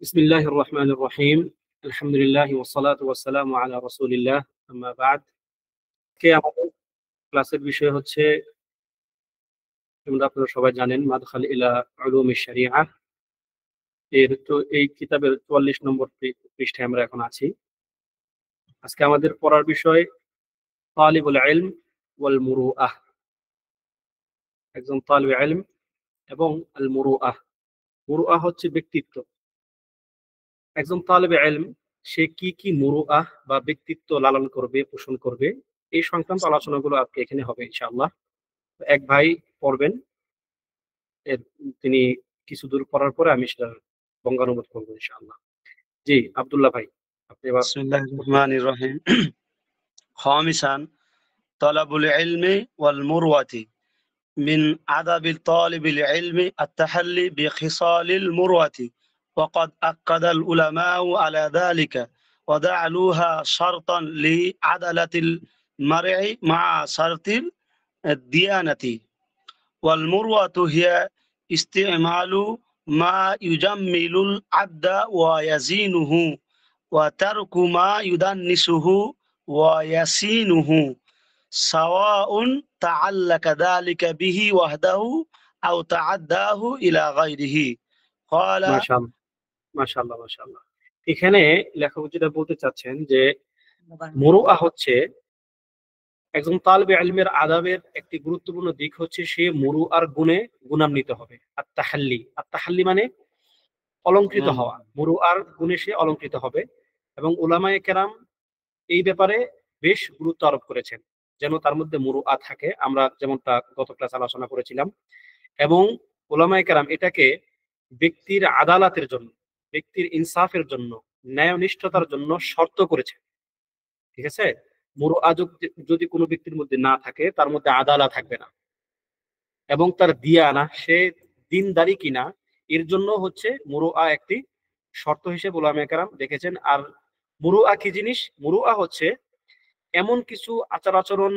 বিসমিল্লাহির রহমানির রহিম। আলহামদুলিল্লাহ ওয়াসসালাতু ওয়াসসালামু আলা রাসূলিল্লাহ, আম্মা বা'দ। আমাদের ক্লাসের বিষয় হচ্ছে, আপনারা সবাই জানেন, মাদখাল ইলা উলুমিশ শরিয়াহ। এই কিতাবের ৪৪ নম্বর পৃষ্ঠায় আমরা এখন আছি। আজকে আমাদের পড়ার বিষয় তালিবুল ইলম ওয়াল মুরুআহ। একজন তালিবুল ইলম এবং আল মুরুআহ। মুরুআহ হচ্ছে ব্যক্তিত্ব। একজন তালিবুল ইলম সে কি কি মুরুআহ বা ব্যক্তিত্ব লালন করবে, পোষণ করবে, এই সংক্রান্ত আলোচনাগুলো আজকে এখানে হবে ইনশাআল্লাহ। এক ভাই পড়বেন, তিনি কিছু দূর পড়ার পরে আমি সেটা বঙ্গানুবাদ করবো ইনশাআল্লাহ। জি, আব্দুল্লাহ ভাই, আপনি এবার। বিসমিল্লাহির রহমানির রহিম। খামিসান তালাবুল ইলমি ওয়াল মুরওয়াতি মিন আদাবিল তালিবিল ইলমি আত-তাহাল্লি বিখিসালিল মুরওয়াতি وقد أكد العلماء على ذلك وجعلوها شرطا لعدالة المرء مع شرط الديانة. والمروءة هي استعمال ما يجمل العبد ويزينه وترك ما يدنسه ويسينه، سواء تعلق ذلك به وحده أو تعداه إلى غيره. قال মাশাআল্লাহ, মাশাআল্লাহ, মাশাআল্লাহ। এখানে লেখক যেটা বলতে চাচ্ছেন যে মুরুআহ হচ্ছে একজন তালিবে ইলমের আদাবের একটি গুরুত্বপূর্ণ দিক হচ্ছে সে মুরুআর গুণে গুণান্বিত হবে। আত-তাহাল্লি, আত-তাহাল্লি মানে অলংকৃত হওয়া। মুরুআর গুণে সে অলংকৃত হবে এবং উলামায়ে কেরাম এই ব্যাপারে বেশ গুরুত্ব আরোপ করেছেন যেন তার মধ্যে মুরুআ থাকে। আমরা যেমনটা গত ক্লাস আলোচনা করেছিলাম। এবং উলামায়ে কেরাম এটাকে ব্যক্তির আদালতের জন্য, ব্যক্তির ইনসাফের জন্য, ন্যায়নিষ্ঠতার জন্য শর্ত করেছেন। ঠিক আছে? মুরুআ যদি কোনো ব্যক্তির মধ্যে না থাকে, তার মধ্যে আদালত থাকবে না। এবং তার দিয়ানা, সে দিনদারি কিনা, এর জন্য হচ্ছে মুরুআ একটি শর্ত হিসেবে উলামায়ে কেরাম দেখেছেন। আর মুরুআ কি জিনিস? মুরুআ হচ্ছে এমন কিছু আচার আচরণ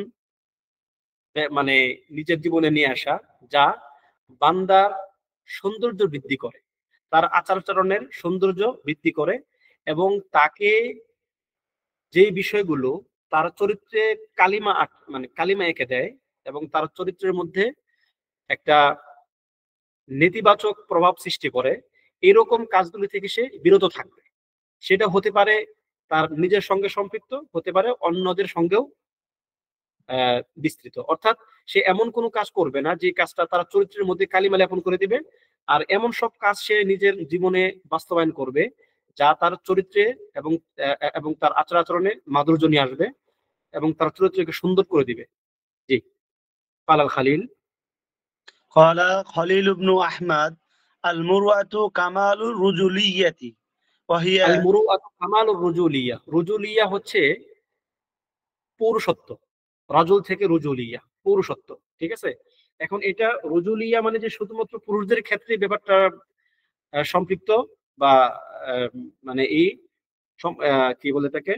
মানে নিজের জীবনে নিয়ে আসা যা বান্দার সৌন্দর্য বৃদ্ধি করে, তার আচার আচরণের সৌন্দর্য বৃদ্ধি করে এবং তাকে যে বিষয়গুলো তার চরিত্রে কালিমা এঁকে দেয় এবং তার চরিত্রের মধ্যে একটা নেতিবাচক প্রভাব সৃষ্টি করে, এরকম কাজগুলি থেকে সে বিরত থাকবে। সেটা হতে পারে তার নিজের সঙ্গে সম্পৃক্ত, হতে পারে অন্যদের সঙ্গেও বিস্তৃত। অর্থাৎ সে এমন কোনো কাজ করবে না যে কাজটা তার চরিত্রের মধ্যে কালিমা লেপন করে দিবে, আর এমন সব কাজ সে নিজের জীবনে বাস্তবায়ন করবে যা তার চরিত্রে এবং তার আচার আচরণে মাধুর্য নিয়ে আসবে এবং তার চরিত্রকে সুন্দর করে দিবে। জি, পালাল খালিল। قال خليل بن أحمد: المروءة كمال الرجولية وهي আল মুরুআতু কামালুর রুজুলিয়া। রুজুলিয়া হচ্ছে পৌরুষত্ব। রাজুল থেকে রুজুলিয়া, পৌরুষত্ব। ঠিক আছে? এখন এটা রুজুলিয়া মানে যে শুধুমাত্র পুরুষদের ক্ষেত্রে ব্যাপারটা সম্পৃক্ত বা মানে এই কি বলে তাকে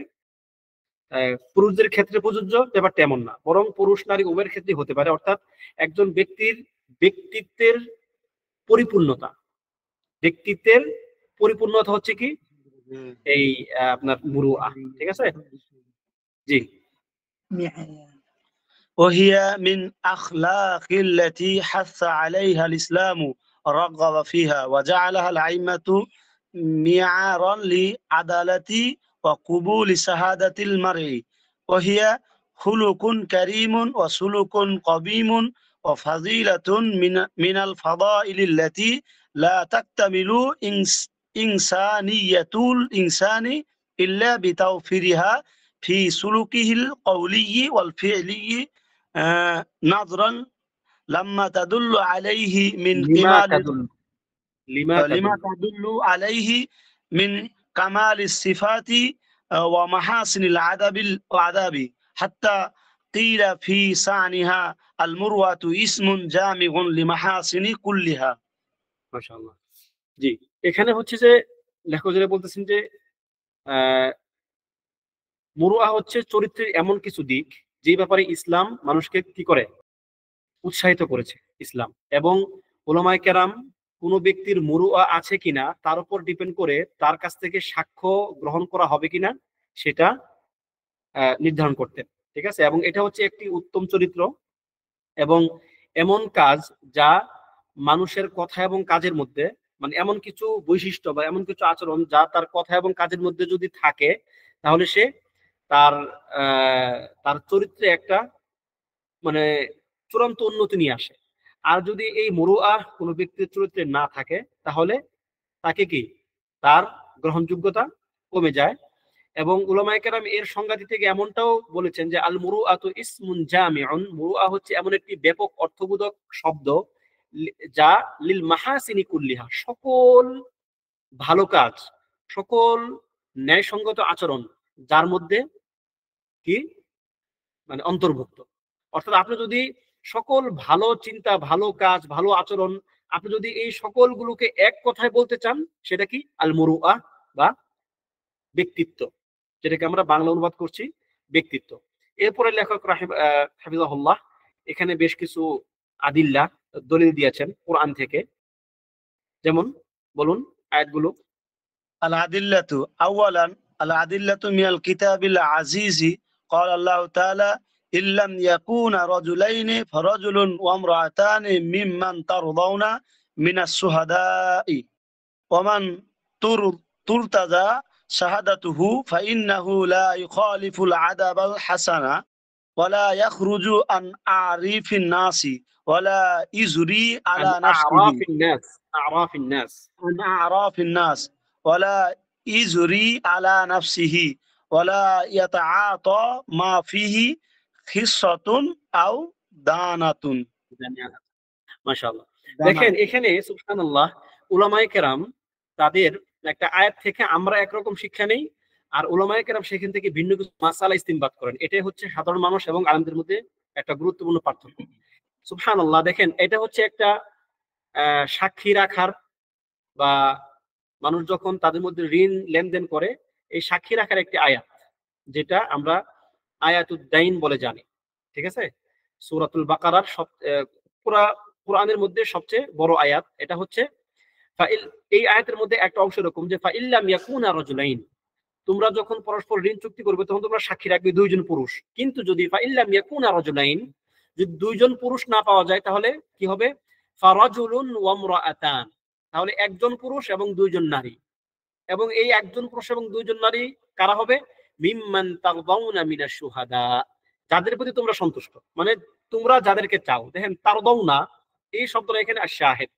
পুরুষদের ক্ষেত্রে প্রযোজ্য ব্যাপারটা এমন না, বরং পুরুষ নারী উভয়ের ক্ষেত্রে হতে পারে। অর্থাৎ একজন ব্যক্তির ব্যক্তিত্বের পরিপূর্ণতা, ব্যক্তিত্বের পরিপূর্ণতা হচ্ছে কি এই আপনার মুরুআহ। ঠিক আছে? জি। وهي من أخلاق التي حث عليها الإسلام ورغب فيها وجعلها الأئمة معيارا لعدالة وقبول شهادة المرء، وهي خلق كريم وسلوك قويم وفضيلة من الفضائل التي لا تكتمل إنسانية الإنسان إلا بتوفيرها في سلوكه القولي والفعلي، نظرا لما تدل عليه من لما تدل عليه من كمال الصفات ومحاسن العذاب حتى قيل في شأنها المروءة اسم جامع لمحاسن كلها. মাশাআল্লাহ। জি, এখানে হচ্ছে যে লেখক যেটা বলতেছেন যে মুরুআহ হচ্ছে চরিত্রের এমন কিছু দিক যে ব্যাপারে ইসলাম মানুষকে কি করে, উৎসাহিত করেছে ইসলাম। এবং উলামায়ে কেরাম কোনো ব্যক্তির মুরুয়া আছে কিনা তার উপর ডিপেন্ড করে তার কাছ থেকে সাক্ষ্য গ্রহণ করা হবে কিনা সেটা নির্ধারণ করতেন। ঠিক আছে, এবং এটা হচ্ছে একটি উত্তম চরিত্র এবং এমন কাজ যা মানুষের কথা এবং কাজের মধ্যে, মানে এমন কিছু বৈশিষ্ট্য বা এমন কিছু আচরণ যা তার কথা এবং কাজের মধ্যে যদি থাকে তাহলে সে তার তার চরিত্রে একটা মানে চূড়ান্ত উন্নতি নিয়ে আসে। আর যদি এই মুরুআ কোনো ব্যক্তির চরিত্রে না থাকে তাহলে তাকে কি তার গ্রহণযোগ্যতা কমে যায়। এবং উলামায়ে কেরাম এর সংজ্ঞা দিতে গিয়ে এমনটাও বলেছেন যে আল মুরুআতু ইসমুন জামিউন, মুরুআ হচ্ছে এমন একটি ব্যাপক অর্থবোধক শব্দ যা লিল মাহাসিনি কুল্লিহা, সকল ভালো কাজ, সকল ন্যায়সঙ্গত আচরণ যার মধ্যে কি মানে অন্তর্ভুক্ত। অর্থাৎ আপনি যদি সকল ভালো চিন্তা, ভালো কাজ, ভালো আচরণ, আপনি যদি এই সকলগুলোকে এক কথায় বলতে চান সেটা কি আল মুরুআ বা ব্যক্তিত্ব, যেটাকে আমরা বাংলা অনুবাদ করছি ব্যক্তিত্ব। এরপরে লেখক হাফিজাহুল্লাহ এখানে বেশ কিছু আদিল্লা দলিল দিয়েছেন কোরআন থেকে, যেমন বলুন আয়াতগুলো। আল আদিল্লাতু আওয়ালান আল আদিল্লাতু মিনাল কিতাবিল আজিজি قال الله تعالى إن لم يكون رجلين فرجل وامرأتان ممن ترضون من الشهداء ومن ترتضى شهادته فإنه لا يخالف العذاب الحسن ولا يخرج عن أعراف الناس ولا يجري على نفسه أعراف الناس عن أعراف الناس ولا يجري على نفسه ولا يتعاطى ما فيه خصة أو دانة। মাশাআল্লাহ। দেখেন এখানে সুবহানাল্লাহ উলামায়ে কেরাম তাদের একটা আয়াত থেকে আমরা একরকম শিক্ষা নেই আর উলামায়ে কেরাম সেখান থেকে ভিন্ন কিছু মাসালা ইস্তিনবাত করেন। এটাই হচ্ছে সাধারণ মানুষ এবং আলেমদের মধ্যে একটা গুরুত্বপূর্ণ পার্থক্য। সুবহানাল্লাহ। দেখেন এটা হচ্ছে একটা সাক্ষী রাখার বা মানুষ যখন তাদের মধ্যে ঋণ লেনদেন করে এই সাক্ষী রাখার একটি আয়াত, যেটা আমরা আয়াতুদ দাইন বলে জানি। ঠিক আছে, সূরাতুল বাকারার পুরা কোরআনের মধ্যে সবচেয়ে বড় আয়াত এটা হচ্ছে এই আয়াতের মধ্যে একটা অংশ এরকম যে ফাইল্লাম ইয়াকুনা রাজুলাইন, তোমরা যখন পরস্পর ঋণ চুক্তি করবে তখন তোমরা সাক্ষী রাখবে দুইজন পুরুষ। কিন্তু যদি ফাইল্লাম ইয়াকুনা রাজুলাইন, যদি দুইজন পুরুষ না পাওয়া যায় তাহলে কি হবে? ফারাজুলুন ওয়া ইমরাআতান, তাহলে একজন পুরুষ এবং দুইজন নারী। এবং এই একজন পুরুষ এবং দুইজন নারী কারা হবে? মিম্মান তারদাউনা মিনাশ শুহাদা, যাদের প্রতি তোমরা সন্তুষ্ট, মানে তোমরা যাদেরকে চাও। দেখেন তারদাউনা এই শব্দটা এখানে শাহিদ,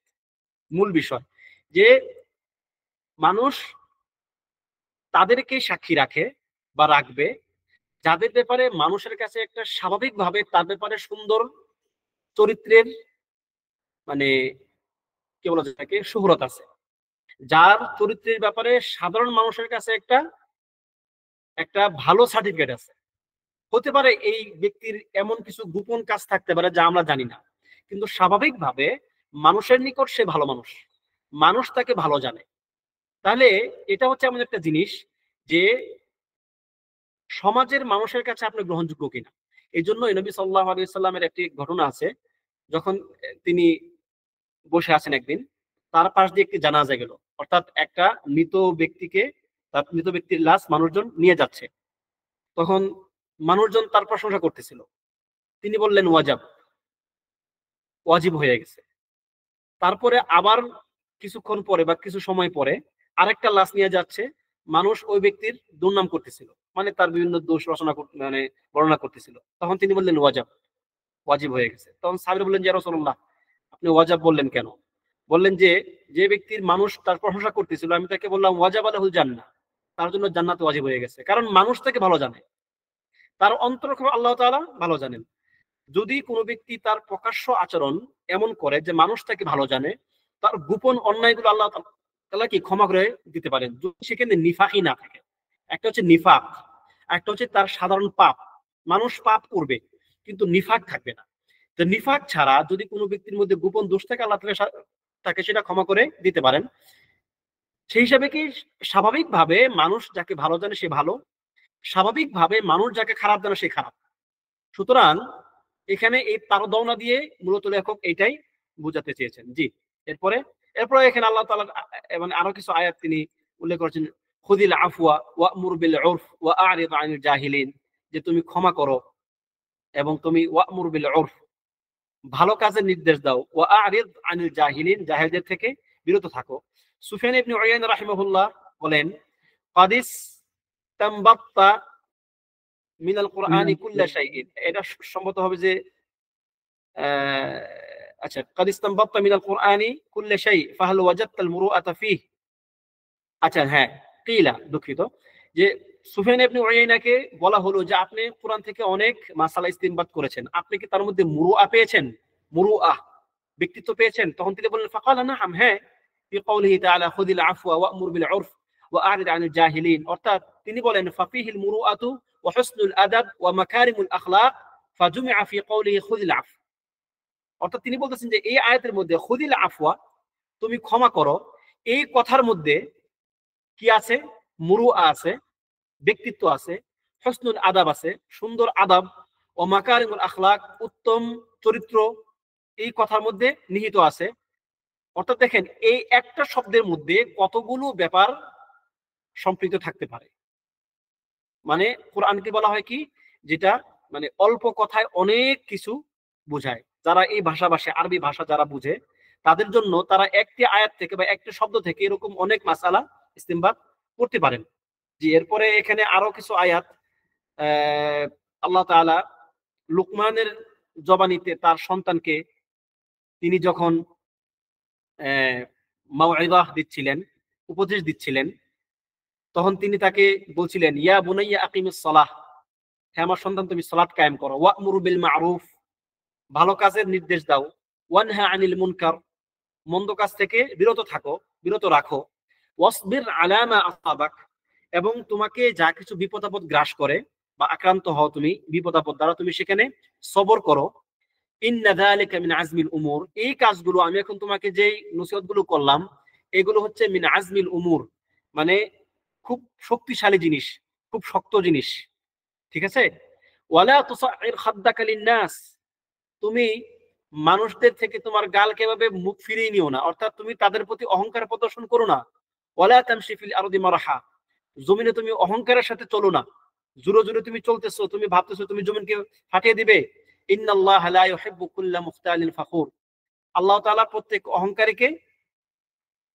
মূল বিষয় যে মানুষ তাদেরকে সাক্ষী রাখে বা রাখবে যাদের ব্যাপারে মানুষের কাছে একটা স্বাভাবিকভাবে তার ব্যাপারে সুন্দর চরিত্রের মানে কি বলা যায় তাকে শুহরত আছে, যার চরিত্রের ব্যাপারে সাধারণ মানুষের কাছে একটা ভালো সার্টিফিকেট আছে। হতে পারে এই ব্যক্তির এমন কিছু গোপন কাজ থাকতে পারে যা আমরা জানি না, কিন্তু স্বাভাবিকভাবে মানুষের নিকট সে ভালো মানুষ, মানুষ তাকে ভালো জানে। তাহলে এটা হচ্ছে এমন একটা জিনিস যে সমাজের মানুষের কাছে আপনি গ্রহণযোগ্য কিনা। এই জন্য নবী সাল্লাল্লাহু আলাইহি সাল্লামের একটি ঘটনা আছে, যখন তিনি বসে আছেন একদিন, তার পাশ দিয়ে একটি জানাজা গেল, অর্থাৎ একটা মৃত ব্যক্তির লাশ মানুষজন নিয়ে যাচ্ছে। তখন মানুষজন তার প্রশংসা করতেছিল, তিনি বললেন ওয়াজিব হয়ে গেছে। তারপরে আবার কিছুক্ষণ পরে বা কিছু সময় পরে আরেকটা লাশ নিয়ে যাচ্ছে, মানুষ ওই ব্যক্তির দুর্নাম করতেছিল, মানে তার বিভিন্ন দোষ রচনা মানে বর্ণনা করতেছিল। তখন তিনি বললেন ওয়াজিব হয়ে গেছে। তখন সাহাবীরা বললেন, ইয়া রাসূলুল্লাহ আপনি ওয়াজিব বললেন কেন? বললেন যে ব্যক্তির মানুষ তার প্রশংসা করতেছিল, আমি তাকে বললাম ওয়াজাবা লাহুল জান্নাহ, তার জন্য জান্নাত ওয়াজিব হয়ে গেছে। কারণ মানুষ তাকে ভালো জানে, তার অন্তর আল্লাহ তাআলা ভালো জানেন। যদি কোনো ব্যক্তি তার প্রকাশ্য আচরণ এমন করে যে মানুষ তাকে ভালো জানে, তার গোপন অন্যায়গুলো আল্লাহ তাআলা কি ক্ষমা করে দিতে পারেন যদি সেখানে নিফাকই না থাকে। একটা হচ্ছে নিফাক, একটা হচ্ছে তার সাধারণ পাপ, মানুষ পাপ করবে কিন্তু নিফাক থাকবে না। তো নিফাক ছাড়া যদি কোনো ব্যক্তির মধ্যে গোপন দোষ থাকে আল্লাহ তাকে সেটা ক্ষমা করে দিতে পারেন। সেই হিসাবে কি স্বাভাবিকভাবে মানুষ যাকে ভালো জানে সে ভালো, স্বাভাবিকভাবে মানুষ যাকে খারাপ জানে সে খারাপ। সুতরাং এখানে এই তারদৌনা দিয়ে মূলত লেখক এটাই বোঝাতে চেয়েছেন। জি, এরপরে এরপরে এখানে আল্লাহ তাআলা মানে আরো কিছু আয়াত তিনি উল্লেখ করেছেন, খুযিল আফওয়া ওয়া'মুর বিল উরফ ওয়া আ'রিদ আনিল জাহিলিন, যে তুমি ক্ষমা করো এবং তুমি ওয়া'মুর বিল উরফ, ভালো কাজের নির্দেশ দাও, ওয়া আ'রিদ আনিল জাহিলিন, জাহেলদের থেকে বিরত থাকো। সুফিয়ান ইবনে উয়াইনা রাহিমাহুল্লাহ বলেন, কাদিস তামবাত্তা মিনাল কুরআনি কুল্লা শাইইন, এটা সম্ভবত হবে যে আচ্ছা, قد استنبطت من القرآن كل شيء فهل وجدت المروءة فيه। আচ্ছা হ্যাঁ, কিলা, দুঃখিত, যে সুফিয়ান ইবনে উয়াইনাকে বলা হলো যে আপনি কোরআন থেকে অনেক মাসালা ইস্তিনবাত করেছেন, আপনি কি তার মধ্যে মুরুআ পেয়েছেন, মুরুআ ব্যক্তিত্ব পেয়েছেন? তখন তিনি বললেন ফাকালা নাআম, হ্যাঁ, ফি কওলিহি তাআলা খুযিল আফওয়া ওয়া'মুর বিল উরফ ওয়া আ'রিদ আনিল জাহিলিন, অর্থাৎ তিনি বলেন ফাফিহিল মুরুআতু ওয়া হুসনুল আদাব ওয়া মাকারিমুল আখলাক ফাজুমিআ ফি কওলিহি খুযিল আফ। অর্থাৎ তিনি বলতেছেন যে এই আয়াতের মধ্যে খুযিল আফওয়া, তুমি ক্ষমা করো, এই কথার মধ্যে কি আছে? মুরুআ আছে, ব্যক্তিত্ব আছে, হুসনুল আদাব আছে, সুন্দর আদাব, ও মাকারিমুল আখলাক, উত্তম চরিত্র এই কথার মধ্যে নিহিত আছে। অর্থাৎ দেখেন, এই একটা শব্দের মধ্যে কতগুলো ব্যাপার সম্পৃক্ত থাকতে পারে। মানে কোরআনকে বলা হয় কি, যেটা মানে অল্প কথায় অনেক কিছু বোঝায়। যারা এই ভাষাভাষী আরবি ভাষা যারা বুঝে, তাদের জন্য তারা একটি আয়াত থেকে বা একটি শব্দ থেকে এরকম অনেক মাসালা ইস্তিনবাত করতে পারেন। জি, এরপরে এখানে আরো কিছু আয়াত আল্লাহ তাআলা লুকমানের জবানিতে তার সন্তানকে তিনি যখন মাউইযাহ দিচ্ছিলেন, উপদেশ দিচ্ছিলেন, তখন তিনি তাকে বলছিলেন ইয়া বুনাইয়া আকিমিস সালাহ, হে আমার সন্তান তুমি সালাত কায়েম করো, ওয়া'মুরু বিল মা'রুফ, ভালো কাজের নির্দেশ দাও, ওয়ানহা আনিল মুনকার, মন্দ কাজ থেকে বিরত থাকো, বিরত রাখো, ওয়াসবির আলা মা আসাবাক, এবং তোমাকে যা কিছু বিপদ আপদ গ্রাস করে বা আক্রান্ত হও তুমি বিপদ আপদ দ্বারা, তুমি সেখানে সবর করো। ইন্না যালিকা মিন আজমিল উমুর, এই কাজগুলো আমি এখন তোমাকে যেই নসিহতগুলো করলাম এগুলো হচ্ছে মিন আজমিল উমুর, মানে খুব শক্তিশালী জিনিস, খুব শক্ত জিনিস, ঠিক আছে? ওয়ালা তুসাইর খাদ্দাকা লিন্নাস, তুমি মানুষদের থেকে তোমার গালকে এভাবে মুখ ফিরিয়ে নিও না, অর্থাৎ তুমি তাদের প্রতি অহংকার প্রদর্শন করো না। ওয়ালা তামশি ফিল আরদি মারহা, জমিনে তুমি অহংকারের সাথে চলো না, জোরে জোরে তুমি চলতেছো, তুমি ভাবতেছো তুমি জমিনকে ফাটিয়ে দিবে। ইন্নাল্লাহা লা ইউহিব্বু কুল্লা মুখতালিন ফাখুর, আল্লাহ তাআলা প্রত্যেক অহংকারীকে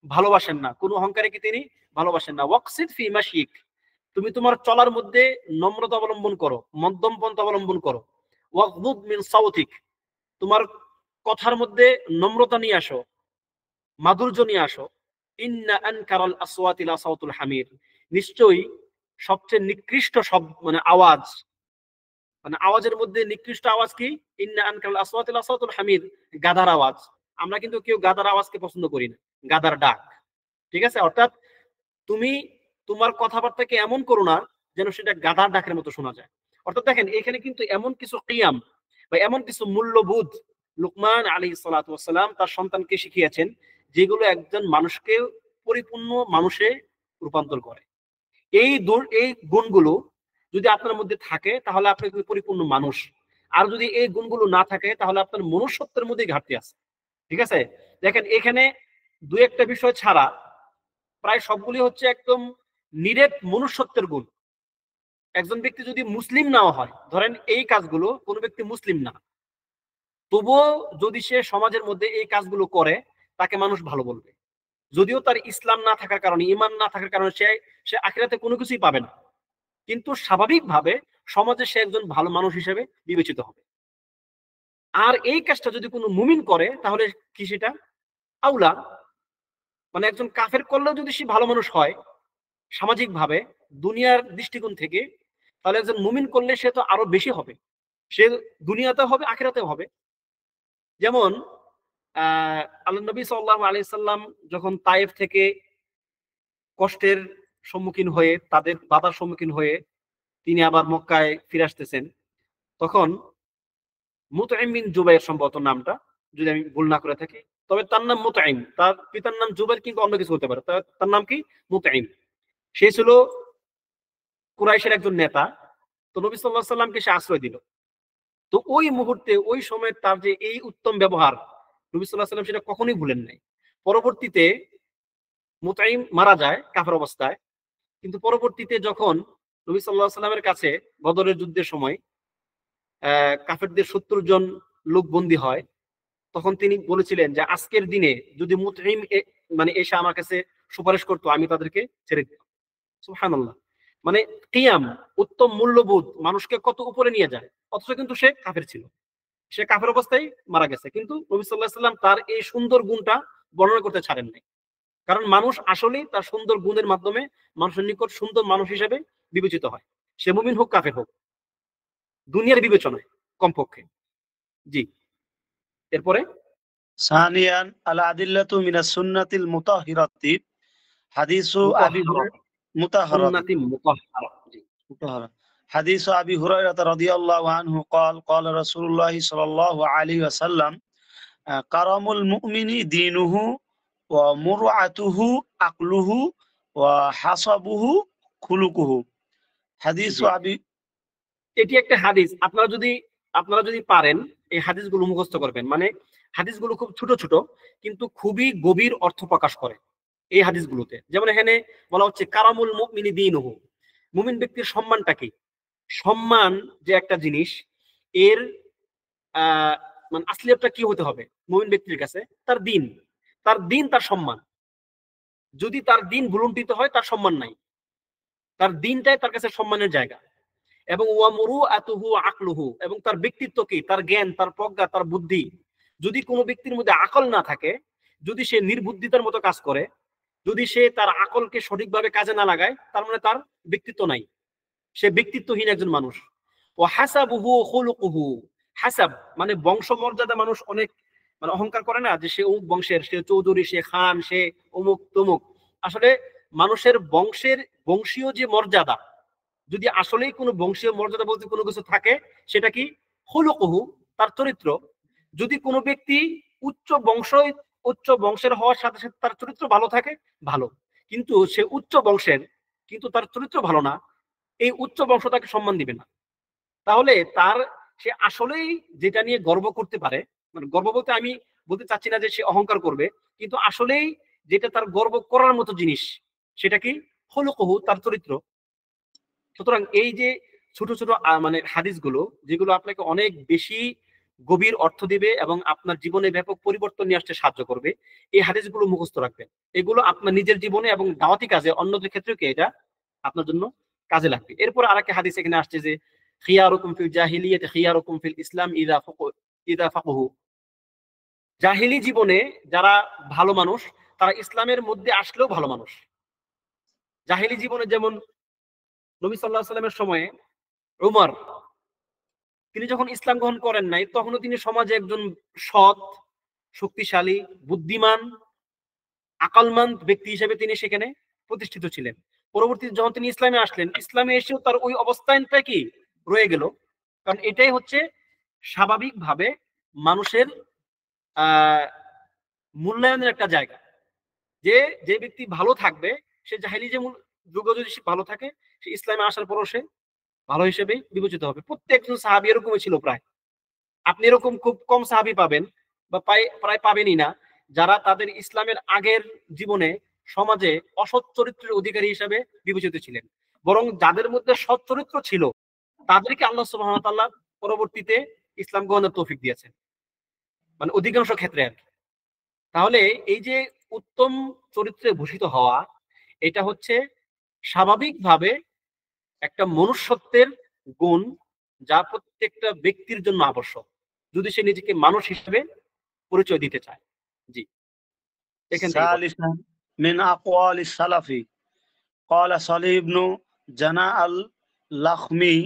ভালোবাসেন না, কোন অহংকারীকে তিনি ভালোবাসেন না। ওয়াকসিদ ফি মাশিক, তুমি তোমার চলার মধ্যে নম্রতা অবলম্বন করো, মধ্যম পন্থা অবলম্বন করো। ওয়াগদুদ মিন সাউতিক, তোমার কথার মধ্যে নম্রতা নিয়ে আসো, মাধুর্য নিয়ে আসো। ইন্না আনকারাল আসওয়াতি লা সাউতুল হামির, নিশ্চয়ই সবচেয়ে নিকৃষ্ট শব্দ মানে আওয়াজ, মানে আওয়াজের মধ্যে নিকৃষ্ট আওয়াজ কি? ইন্না আনকারাল আসওয়াতি লা সাউতুল হামির, গাধার আওয়াজ। আমরা কিন্তু কেউ গাধার আওয়াজকে পছন্দ করি না, গাধার ডাক, ঠিক আছে? অর্থাৎ তুমি তোমার কথাবার্তাকে এমন করো না যেন সেটা গাধার ডাকের মতো শোনা যায়। অর্থাৎ দেখেন, এখানে কিন্তু এমন কিছু কিয়াম বা এমন কিছু মূল্যবোধ লুকমান আলাইহিস সালাতু ওয়াস সালাম তার সন্তানকে শিখিয়েছেন, যেগুলো একজন মানুষকে পরিপূর্ণ মানুষে রূপান্তর করে। এই গুণগুলো যদি আপনার মধ্যে থাকে তাহলে আপনি পরিপূর্ণ মানুষ, আর যদি এই গুণগুলো না থাকে তাহলে আপনার মনুষ্যত্বের মধ্যে ঘাটতি আছে, ঠিক আছে? দেখেন, এখানে দুই একটা বিষয় ছাড়া প্রায় সবগুলি হচ্ছে একদম নিরেট মনুষ্যত্বের গুণ। একজন ব্যক্তি যদি মুসলিম নাও হয়, ধরেন এই কাজগুলো কোন ব্যক্তি মুসলিম না, তবুও যদি সে সমাজের মধ্যে এই কাজগুলো করে তাকে মানুষ ভালো বলবে, যদিও তার ইসলাম না থাকার কারণে, ঈমান না থাকার কারণে সে আখিরাতে কোনো কিছুই পাবে না, কিন্তু স্বাভাবিকভাবে সমাজে সে একজন ভালো মানুষ হিসেবে বিবেচিত হবে। আর এই কাজটা যদি কোনো মুমিন করে তাহলে কি সেটা আউলা, মানে একজন কাফের করলেও যদি সে ভালো মানুষ হয় সামাজিকভাবে দুনিয়ার দৃষ্টিকোণ থেকে, তাহলে একজন মুমিন করলে সে তো আরো বেশি হবে, সে দুনিয়াতে হবে আখিরাতেও হবে। যেমন আল্লাহ নবী সাল্লাল্লাহু আলাইহি সাল্লাম যখন তায়েফ থেকে কষ্টের সম্মুখীন হয়ে, তাদের বাধার সম্মুখীন হয়ে তিনি আবার মক্কায় ফিরে আসতেছেন, তখন মুতঈম বিন জুবাইর সম্ভবত নামটা, যদি আমি ভুল না করে থাকি, তবে তার নাম মুতঈম, তার পিতার নাম জুবাইর কিন্তু অন্য কিছু হতে পারে, তার নাম কি? মুতঈম। সে ছিল কুরাইশের একজন নেতা, তো নবী সাল্লাল্লাহু আলাইহি সাল্লামকে সে আশ্রয় দিল। তো ওই মুহূর্তে ওই সময় তার যে এই উত্তম ব্যবহার, নবী সাল্লাল্লাহু আলাইহি সাল্লাম সেটা কখনোই ভুলেন নাই। পরবর্তীতে মুতাইম মারা যায় কাফের অবস্থায়, কিন্তু পরবর্তীতে যখন নবী সাল্লাল্লাহু আলাইহি ওয়াসাল্লামের কাছে বদরের যুদ্ধের সময় কাফেরদের 70 জন লোক বন্দী হয়, তখন তিনি বলেছিলেন যে আজকের দিনে যদি মুতঈম মানে এসে আমার কাছে সুপারিশ করতো আমি তাদেরকে ছেড়ে দিতাম। সুবহানাল্লাহ। মানে কিয়াম, উত্তম মূল্যবোধ মানুষকে কত উপরে নিয়ে যায়, অথচ কিন্তু সে কাফের ছিল, সে কাফের অবস্থায় মারা গেছে, কিন্তু নবী সাল্লাল্লাহু আলাইহি ওয়াসাল্লাম তার এই সুন্দর গুণটা বর্ণনা করতে ছাড়েন নাই। কারণ মানুষ আসলেই তার সুন্দর গুণের মাধ্যমে মানুষের নিকট সুন্দর মানুষ হিসেবে বিবেচিত হয়, সে মুমিন হোক কাফের হোক, দুনিয়ার বিবেচনায় কমপক্ষে। জি, এরপরে সানিয়ান আল আদিল্লাতু মিনাস সুন্নাতিল মুতাহহিরাতি হাদিসু আবি মুতাহহারাতি মুতাহহারা। জি, مطهرة حديث أبي هريرة رضي الله عنه قال قال رسول الله صلى الله عليه وسلم كرم المؤمن دينه ومرعته عقله وحسبه خلقه حديث জি, أبي এটি একটা হাদিস। আপনারা যদি পারেন এই হাদিসগুলো মুখস্থ করবেন। মানে হাদিসগুলো খুব ছোট ছোট কিন্তু খুবই গভীর অর্থ প্রকাশ করে এই হাদিসগুলোতে। যেমন এখানে বলা হচ্ছে কারামুল মুমিনি দীনুহু, মুমিন ব্যক্তির সম্মানটা কি? সম্মান যে একটা জিনিস, এর মানে আসলিয়তটা কি হতে হবে মুমিন ব্যক্তির কাছে? তার দিন, তার সম্মান। যদি তার দিন ভুলুণ্ঠিত হয় তার সম্মান নাই, তার দিনটাই তার কাছে সম্মানের জায়গা। এবং ওয়ামুরুআতুহু আকলুহু, এবং তার ব্যক্তিত্ব কি? তার জ্ঞান, তার প্রজ্ঞা, তার বুদ্ধি। যদি কোনো ব্যক্তির মধ্যে আকল না থাকে, যদি সে নির্বুদ্ধিতার মতো কাজ করে, যদি সে তার আকলকে সঠিকভাবে কাজে না লাগায়, তার মানে তার ব্যক্তিত্ব নাই, সে ব্যক্তিত্বহীন একজন মানুষ। ও হাসাবুহু খুলুকুহু, হাসাব মানে বংশ মর্যাদা। মানুষ অনেক মানে অহংকার করে না যে সে অমুক বংশের, সে চৌধুরী, সে খান, সে অমুক তমুক। আসলে মানুষের বংশীয় যে মর্যাদা, যদি আসলেই কোনো বংশীয় মর্যাদা বলতে কোনো কিছু থাকে, সেটা কি? খুলুকুহু, তার চরিত্র। যদি কোনো ব্যক্তি উচ্চ বংশের হওয়ার সাথে সাথে তার চরিত্র ভালো থাকে, ভালো। কিন্তু সে উচ্চ বংশের কিন্তু তার চরিত্র ভালো না, এই উচ্চ বংশ তাকে সম্মান দিবে না। তাহলে সে আসলেই যেটা নিয়ে গর্ব করতে পারে, মানে গর্ব বলতে আমি বলতে চাচ্ছি না যে সে অহংকার করবে, কিন্তু আসলেই যেটা তার গর্ব করার মতো জিনিস, সেটা কি? খুলুকুহু, তার চরিত্র। সুতরাং এই যে ছোট ছোট মানে হাদিসগুলো, যেগুলো আপনাকে অনেক বেশি গভীর অর্থ দিবে এবং আপনার জীবনে ব্যাপক পরিবর্তন নিয়ে আসতে সাহায্য করবে, এই হাদিসগুলো মুখস্থ রাখবেন। এগুলো আপনার নিজের জীবনে এবং দাওয়াতি কাজে অন্যদের ক্ষেত্রেও কি এটা আপনার জন্য কাজে লাগবে। এরপর আরেকটা হাদিস এখানে আসছে যে খিয়ারুকুম ফিল জাহিলিয়াতি খিয়ারুকুম ফিল ইসলাম ইযা ফাকহু। জাহিলি জীবনে যারা ভালো মানুষ, তারা ইসলামের মধ্যে আসলেও ভালো মানুষ। জাহিলি জীবনে যেমন নবী সাল্লাল্লাহু আলাইহি ওয়াসাল্লামের সময়ে উমর, তিনি যখন ইসলাম গ্রহণ করেন নাই, তখনও তিনি সমাজে একজন সৎ, শক্তিশালী, বুদ্ধিমান, আকলমন্দ ব্যক্তি হিসেবে তিনি সেখানে প্রতিষ্ঠিত ছিলেন। পরবর্তীতে যখন তিনি ইসলামে আসলেন, ইসলামে এসেও তার ওই অবস্থানটা কি রয়ে গেল। কারণ এটাই হচ্ছে স্বাভাবিকভাবে মানুষের মূল্যায়নের একটা জায়গা, যে যে ব্যক্তি ভালো থাকবে, সে জাহিলি যে যুগে যদি ভালো থাকে, সে ইসলামে আসার পরও সে ভালো হিসেবে বিবেচিত হবে। প্রত্যেকজন সাহাবী এরকমই ছিল প্রায়। আপনি এরকম খুব কম সাহাবী পাবেন, বা প্রায় পাবেনই না, যারা তাদের ইসলামের আগের জীবনে সমাজে অসৎ চরিত্রের অধিকারী হিসেবে বিবেচিত ছিলেন। বরং যাদের মধ্যে সৎ চরিত্র ছিল, তাদেরকে আল্লাহ সুবহানাহু ওয়া তাআলা পরবর্তীতে ইসলাম গ্রহণের তৌফিক দিয়েছেন, মানে অধিকাংশ ক্ষেত্রে আর কি। তাহলে এই যে উত্তম চরিত্রে ভূষিত হওয়া, এটা হচ্ছে স্বাভাবিকভাবে একটা মনুষ্যত্বের গুণ, যা প্রত্যেকটা ব্যক্তির জন্য আবশ্যক, যদি সে নিজেকে মানুষ হিসেবে পরিচয় দিতে চায়। জি, এখান থেকে ثالثا من أقوال السلف قال صليح بن جناء اللخمي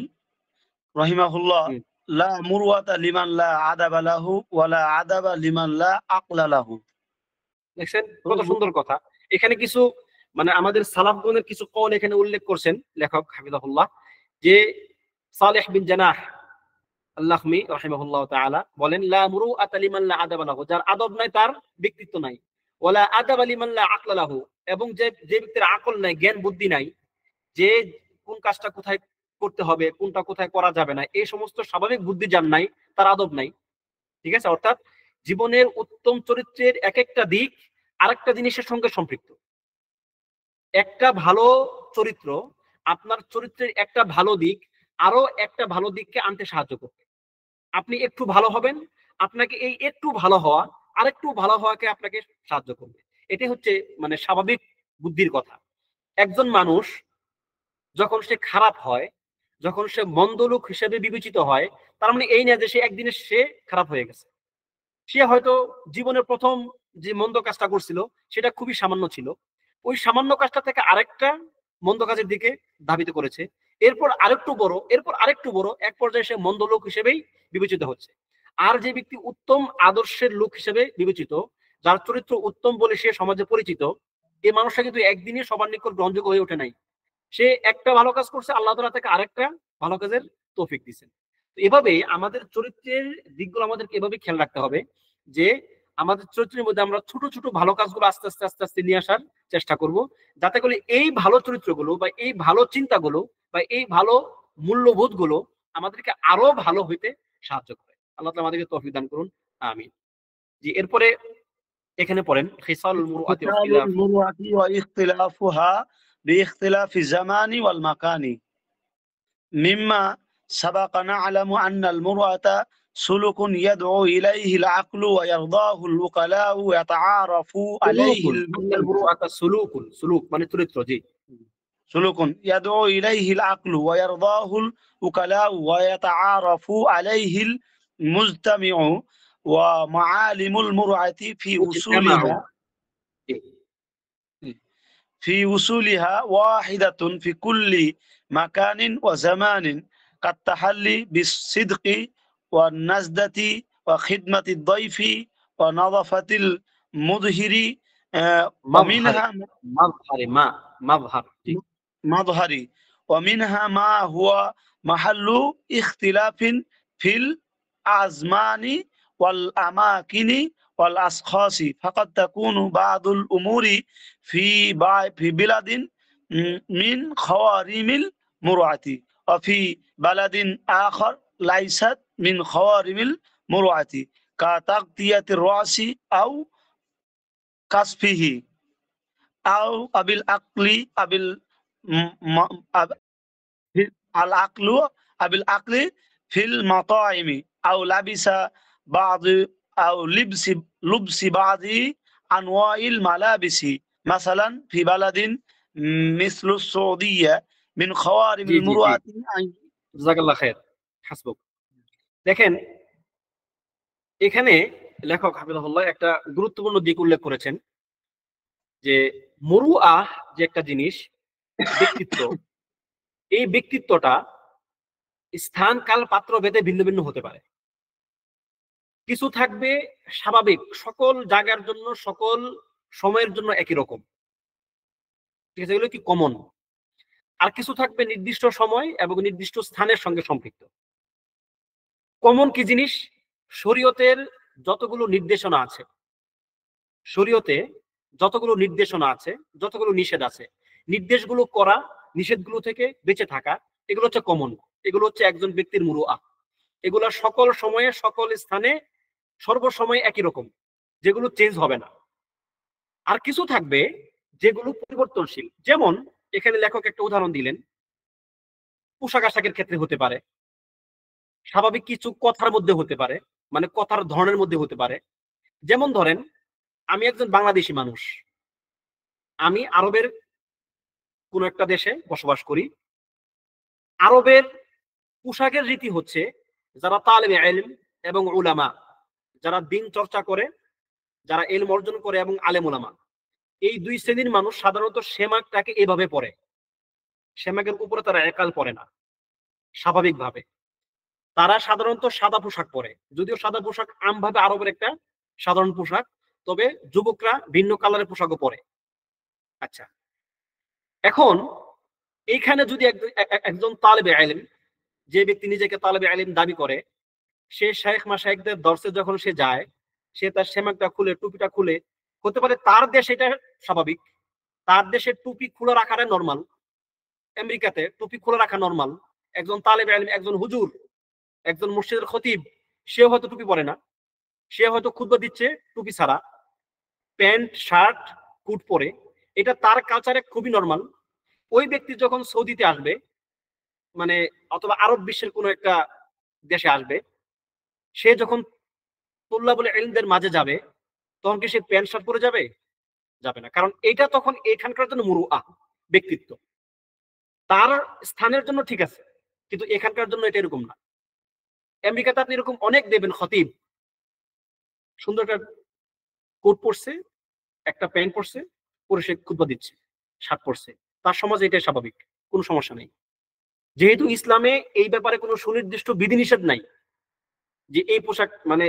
رحمه الله لا مروة لمن لا عدب له ولا عدب لمن لا عقل له। দেখছেন কত সুন্দর কথা। এখানে কিছু মানে আমাদের সালাফগণের কিছু কওল এখানে উল্লেখ করছেন লেখক হাফিজাহুল্লাহ, যে সালেহ বিন জানাহ আল-লাখমি রাহিমাহুল্লাহ তাআলা বলেন, লা মুরুআতা লিমান লা আদাবা লাহু, যার আদব নাই তার ব্যক্তিত্ব নাই। ওয়ালা আদাবা লিমান লা আকলা লাহু, এবং যে ব্যক্তির আকল নাই, জ্ঞান বুদ্ধি নাই, যে কোন কাজটা কোথায় করতে হবে, কোনটা কোথায় করা যাবে না, এই সমস্ত স্বাভাবিক বুদ্ধি যার নাই, তার আদব নাই। ঠিক আছে? অর্থাৎ জীবনের উত্তম চরিত্রের এক একটা দিক আরেকটা জিনিসের সঙ্গে সম্পৃক্ত। একটা ভালো চরিত্র, আপনার চরিত্রের একটা ভালো দিক আরো একটা ভালো দিককে আনতে সাহায্য করবে। আপনি একটু ভালো হবেন, আপনাকে এই একটু ভালো হওয়া আরেকটু ভালো হওয়াকে আপনাকে সাহায্য করবে। এটাই হচ্ছে মানে স্বাভাবিক বুদ্ধির কথা। একজন মানুষ যখন সে খারাপ হয়, যখন সে মন্দ লোক হিসেবে বিবেচিত হয়, তার মানে এই না যে সে একদিনে সে খারাপ হয়ে গেছে। সে হয়তো জীবনের প্রথম যে মন্দ কাজটা করছিল সেটা খুবই সামান্য ছিল, ওই সামান্য কাজটা থেকে আরেকটা মন্দ কাজের দিকে ধাবিত করেছে, এরপর আরেকটু বড়, এরপর আরেকটু বড়, এক পর্যায়ে সে মন্দ লোক হিসেবেই বিবেচিত হচ্ছে। আর যে ব্যক্তি উত্তম আদর্শের লোক হিসেবে বিবেচিত, যার চরিত্র উত্তম বলে সে সমাজে পরিচিত, এই মানুষটা কিন্তু একদিনে সবার নিকট গ্রহণযোগ্য হয়ে ওঠে নাই। সে একটা ভালো কাজ করছে, আল্লাহ তাআলা তাকে আরেকটা ভালো কাজের তৌফিক দিচ্ছেন। এভাবে আমাদের চরিত্রের দিকগুলো আমাদেরকে এভাবে খেয়াল রাখতে হবে যে আমাদের চরিত্রের মধ্যে আমরা ছোট ছোট ভালো কাজগুলো আস্তে আস্তে আস্তে আস্তে নিয়ে আসার চেষ্টা করব, যাতে করে এই ভালো চরিত্রগুলো বা এই ভালো চিন্তাগুলো বা এই ভালো মূল্যবোধ গুলো আমাদেরকে আরো ভালো হইতে সাহায্য করে। আল্লাহ তাআলা আমাদেরকে তৌফিক দান করুন, আমিন। জি, এরপরে এখানে পড়েন খিসালুল মুরুআতি ওয়া খিসালুল ইখতিলাফ। মুরুআতি ওয়া ইখতিলাফুহা বিইখতিলাফি জামানি ওয়াল মাকানি মিম্মা সাবাকা না'লামু আন্নাল মুরুআতা সুলুকুন ইয়াদউ ইলাইহিল আকলু ওয়া ইয়ারদাহুল উকালাউ ওয়া ইয়াতাআরাফু সুলুকুন, আলাইহিল আন্নাল মুরুআতা সুলুকুন, সুলুক মানে চরিত্র। জি, سلوك يدعو إليه العقل ويرضاه الوكلاء ويتعارف عليه المجتمع ومعالم المرعة মুজতামাউ। জি, في وصولها واحدة في كل مكان وزمان كالتحلي بالصدق والنزدة وخدمة الضيف ونظافة المظهر মাযহারে, ومنها মাযহারে মাযহার। জি, مظهري ومنها ما هو محل اختلاف في الأزمان والأماكن والأشخاص فقد تكون بعض الأمور في بلد من خوارم المروءة وفي بلد آخر ليست من خوارم المروءة كتغطية الرأس أو كسفه أو بالعقل بالعقل في المطاعم أو لبس بعض أنواع الملابس مثلا في بلد مثل السعودية من خوارم জি, জি, জি, المروءة জাযাকাল্লাহ খায়ের, হাসবুক। দেখেন, এখানে লেখক হাফিজাহুল্লাহ একটা গুরুত্বপূর্ণ দিক উল্লেখ করেছেন যে মুরুআহ যে একটা জিনিস, ব্যক্তিত্ব, এই ব্যক্তিত্বটা স্থান কাল পাত্র ভেদে ভিন্ন ভিন্ন হতে পারে। কিছু থাকবে স্বাভাবিক, সকল জায়গার জন্য সকল সময়ের জন্য একই রকম, ঠিক আছে, এগুলো কি কমন। আর কিছু থাকবে নির্দিষ্ট সময় এবং নির্দিষ্ট স্থানের সঙ্গে সম্পৃক্ত। কমন কি জিনিস? শরীয়তের যতগুলো নির্দেশনা আছে, শরীয়তে যতগুলো নির্দেশনা আছে, যতগুলো নিষেধ আছে, নির্দেশগুলো করা, নিষেধগুলো থেকে বেঁচে থাকা, এগুলো হচ্ছে কমন। এগুলো হচ্ছে একজন ব্যক্তির মুরুআহ। এগুলো সকল সময়ে সকল স্থানে সর্বসময় একই রকম, যেগুলো চেঞ্জ হবে না। আর কিছু থাকবে যেগুলো পরিবর্তনশীল। যেমন এখানে লেখক একটা উদাহরণ দিলেন, পোশাক আশাকের ক্ষেত্রে হতে পারে, স্বাভাবিক কিছু কথার মধ্যে হতে পারে, মানে কথার ধরনের মধ্যে হতে পারে। যেমন ধরেন, আমি একজন বাংলাদেশি মানুষ, আমি আরবের কোন একটা দেশে বসবাস করি। আরবের পোশাকের রীতি হচ্ছে, যারা তালেবে ইলম এবং উলামা, যারা দিন চর্চা করে, যারা ইলম অর্জন করে এবং আলেম উলামা, এই দুই শ্রেণীর মানুষ সাধারণত সেমাকটাকে এভাবে পরে। সেমাকের উপরে তারা একাল পরে না স্বাভাবিকভাবে। তারা সাধারণত সাদা পোশাক পরে, যদিও সাদা পোশাক আমভাবে আরবের একটা সাধারণ পোশাক, তবে যুবকরা ভিন্ন কালারের পোশাকও পরে। আচ্ছা, এখন এইখানে যদি একজন তালেবে ইলম, যে ব্যক্তি নিজেকে তালেবে ইলম দাবি করে, সে শায়েখ মাশায়েখদের দর্শে যখন সে যায়, সে তার সেমাকটা খুলে, টুপিটা খুলে, হতে পারে তার দেশে এটা স্বাভাবিক, তার দেশে টুপি খোলা রাখাটা নরমাল, আমেরিকাতে টুপি খোলা রাখা নরমাল। একজন তালেবে ইলম, একজন হুজুর, একজন মসজিদের খতিব, সে হয়তো টুপি পরে না, সে হয়তো খুতবা দিচ্ছে টুপি ছাড়া। প্যান্ট শার্ট কোট পরে, এটা তার কালচারে খুবই নরমাল। ওই ব্যক্তি যখন সৌদিতে আসবে, মানে অথবা আরব বিশ্বের কোনো একটা দেশে আসবে, সে যখন তুল্লাবুল ইলমদের মাঝে যাবে, তখন কি সে প্যান্ট শার্ট পরে যাবে? যাবে না, কারণ এটা তখন এখানকার জন্য মুরুআ, ব্যক্তিত্ব। তার স্থানের জন্য ঠিক আছে, কিন্তু এখানকার জন্য এটা এরকম না। আমেরিকাতে আপনি এরকম অনেক দেবেন খতিব, সুন্দর একটা কোট পরছে, একটা প্যান্ট পরছে, পরে সে খুতবা দিচ্ছে, শার্ট পরছে, তার সমাজে এটাই স্বাভাবিক, কোনো সমস্যা নেই। যেহেতু ইসলামে এই ব্যাপারে কোনো সুনির্দিষ্ট বিধিনিষেধ নাই যে এই পোশাক, মানে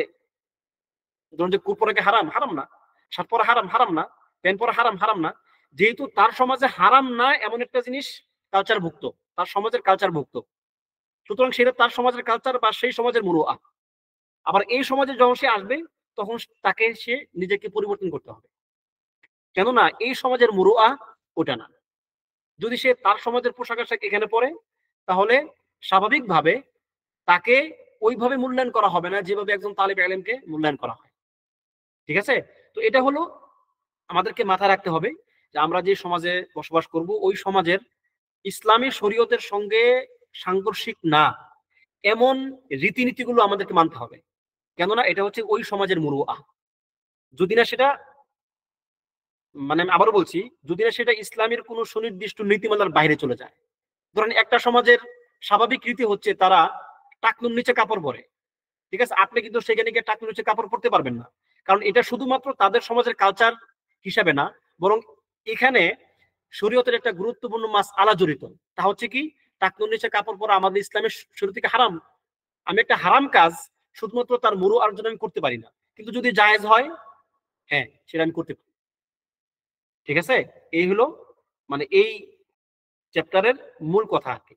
ধরুন যে কোট পরাকে হারাম, হারাম না, শার্ট পরা হারাম, হারাম না, প্যান্ট পরা হারাম, হারাম না। যেহেতু তার সমাজে হারাম না এমন একটা জিনিস কালচার ভুক্ত, তার সমাজের কালচার ভুক্ত, সুতরাং সেটা তার সমাজের কালচার বা সেই সমাজের মুরুআ। আবার এই সমাজে যখন সে আসবে, তখন তাকে সে নিজেকে পরিবর্তন করতে হবে, কেননা এই সমাজের মুরুআ ওটা না। যদি সে তার সমাজের পোশাক আশাক এখানে পরে, তাহলে স্বাভাবিকভাবে তাকে ওইভাবে মূল্যায়ন করা হবে না যেভাবে একজন তালিব ইলমকে মূল্যায়ন করা হয়। ঠিক আছে? তো এটা হলো আমাদেরকে মাথায় রাখতে হবে যে আমরা যে সমাজে বসবাস করব, ওই সমাজের ইসলামী শরীয়তের সঙ্গে সাংঘর্ষিক না এমন রীতিনীতিগুলো আমাদেরকে মানতে হবে, কেননা এটা হচ্ছে ওই সমাজের মুরুআ। যদি না সেটা, মানে আমি আবারও বলছি, যদি না সেটা ইসলামের কোনো সুনির্দিষ্ট নীতিমালার বাইরে চলে যায়। ধরেন একটা সমাজের স্বাভাবিক রীতি হচ্ছে তারা টাকনুর নিচে কাপড় পরে, ঠিক আছে, আপনি কিন্তু সেখানে গিয়ে টাকনুর নিচে কাপড় পরতে পারবেন না, কারণ এটা শুধুমাত্র তাদের সমাজের কালচার হিসাবে না, বরং এখানে শরীয়তের একটা গুরুত্বপূর্ণ মাসআলা জড়িত। তা হচ্ছে কি, টাকনুর নিচে কাপড় পরা আমাদের ইসলামের শুরু থেকে হারাম। আমি একটা হারাম কাজ শুধুমাত্র তার মুরুআর জন্য আমি করতে পারি না, কিন্তু যদি জায়েজ হয়, হ্যাঁ, সেটা আমি করতে পারি। ঠিক আছে? এই হলো মানে এই চ্যাপ্টারের মূল কথা আর কি।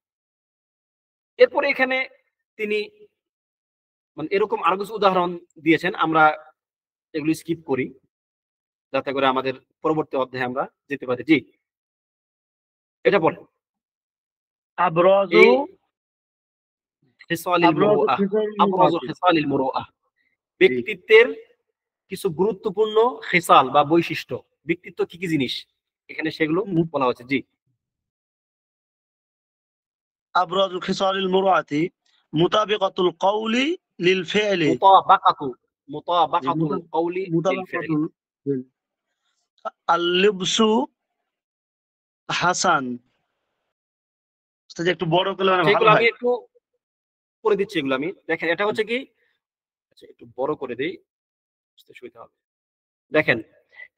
এরপরে এখানে তিনি মানে এরকম আরো কিছু উদাহরণ দিয়েছেন, আমরা এগুলো স্কিপ করি যাতে করে আমাদের পরবর্তী অধ্যায়ে আমরা যেতে পারি। জি, এটা বলেন। আবরাজু এই খিসালিল আবরাজু মুরুআহ, খিসালিল আবরাজু মুরআতি। খিসালিল মুরুআহ, জি। ব্যক্তিত্বের কিছু গুরুত্বপূর্ণ খিসাল বা বৈশিষ্ট্য, ব্যক্তিত্ব কি কি জিনিস, এখানে সেগুলো বলা হচ্ছে। জি, আবরাজু খিসালিল মুরআতি মুতাবিকাতুল কওলি লিল ফি'লি। মুতাবাকাতু, জি, মুতাবাকাতুল কওলি লিল ফি'লি। মুতাবাকাতুল ফি'ল। আল-লিবসু হাসান। একটু বড় করলে মানে ভালো সেগুলো আমি হয়। একটু করে দিচ্ছি, এগুলো আমি দেখেন, এটা হচ্ছে কি, আচ্ছা একটু বড় করে দেই, বুঝতে সুবিধা হবে। দেখেন,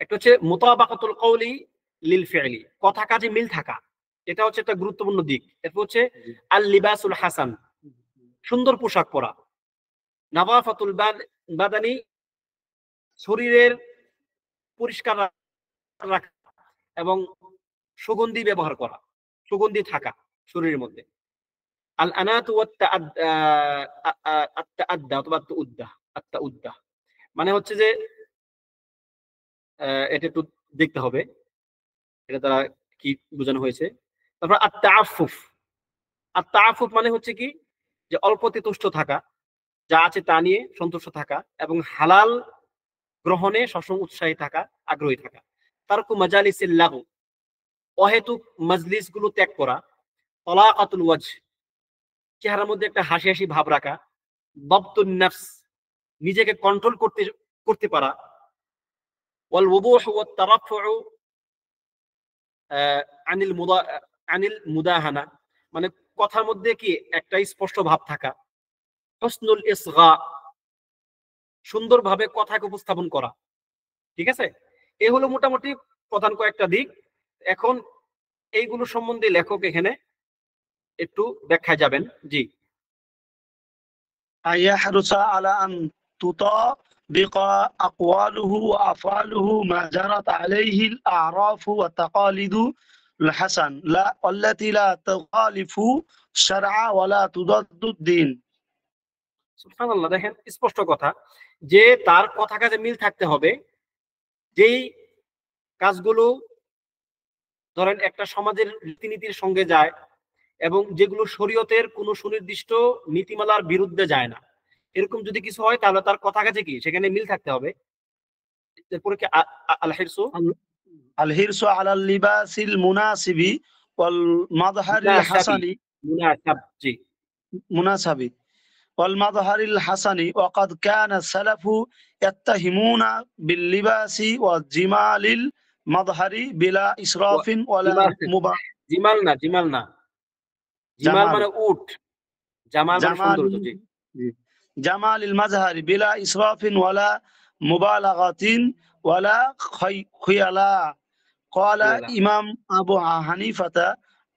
একটা হচ্ছে মুতাবাকাতুল কওলি লিল ফি'লি, কথা কাজে মিল থাকা, এটা হচ্ছে একটা গুরুত্বপূর্ণ দিক। এরপর হচ্ছে আল লিবাসুল হাসান, সুন্দর পোশাক পরা। নাযাফাতুল বাদানি, শরীরের পরিষ্কার রাখা এবং সুগন্ধি ব্যবহার করা, সুগন্ধি থাকা শরীরের মধ্যে। আল আনাতু ওয়াত তাআদ্দা অথবা আত-তাউদ্দা, মানে হচ্ছে যে এটা একটু দেখতে হবে এটা দ্বারা কি বোঝানো হয়েছে। তারপর আত-তাআফফুফ, আত-তাআফফুফ মানে হচ্ছে কি, যে অল্পতে তুষ্ট থাকা, যা আছে তা নিয়ে সন্তুষ্ট থাকা এবং হালাল গ্রহণে সবসময় উৎসাহী থাকা, আগ্রহী থাকা। তারকু মাজালিসিল লাগু, অহেতুক মজলিস গুলো ত্যাগ করা। তলাকাতুল ওয়াজহ, চেহারার মধ্যে একটা হাসি হাসি ভাব রাখা। দাবতুন নাফস, নিজেকে কন্ট্রোল করতে করতে পারা। ওয়াল ওয়ুদুহ ওয়াত তারাফফু আনিল মুদাহানা, মানে কথার মধ্যে কি একটা স্পষ্ট ভাব থাকা। হুসনুল ইসগা, সুন্দরভাবে কথাকে উপস্থাপন করা। ঠিক আছে? এই হলো মোটামুটি প্রধান কয়েকটা দিক। এখন এইগুলো সম্বন্ধে লেখক এখানে একটু ব্যাখ্যায় যাবেন। জি, আইয়াহরুসা আলা আন তুতাবিকা আকওয়ালুহু ওয়া আফআলুহু মা জারাত আলাইহি আল-আ'রাফু ওয়া তাকালিদু الحسن لا التي لا تخالف الشرع ولا تضاد الدين। সুবহানাল্লাহ, দেখেন স্পষ্ট কথা, যে তার কথা কাজে মিল থাকতে হবে। যেই কাজগুলো ধরেন একটা সমাজের রীতিনীতির সঙ্গে যায় এবং যেগুলো শরীয়তের কোনো সুনির্দিষ্ট নীতিমালার বিরুদ্ধে যায় না, এরকম যদি কিছু হয় তাহলে তার কথা কাজে কি সেখানে মিল থাকতে হবে। এরপরে কি আল হিরসু الحرص على اللباس المناسب والمظهر الحسن মুনাসাব জি مناسب والمظهر الحسن وقد كان السلف يتهمون باللباس وجمال المظهر بلا إسراف ولا জিমাল না জিমাল جمال মানে উট, জামাল মানে جمال সৌন্দর্য জি جمال المظهر بلا إسراف ولا مبالغة ولا خيلاء قال خيلاء. إمام أبو حنيفة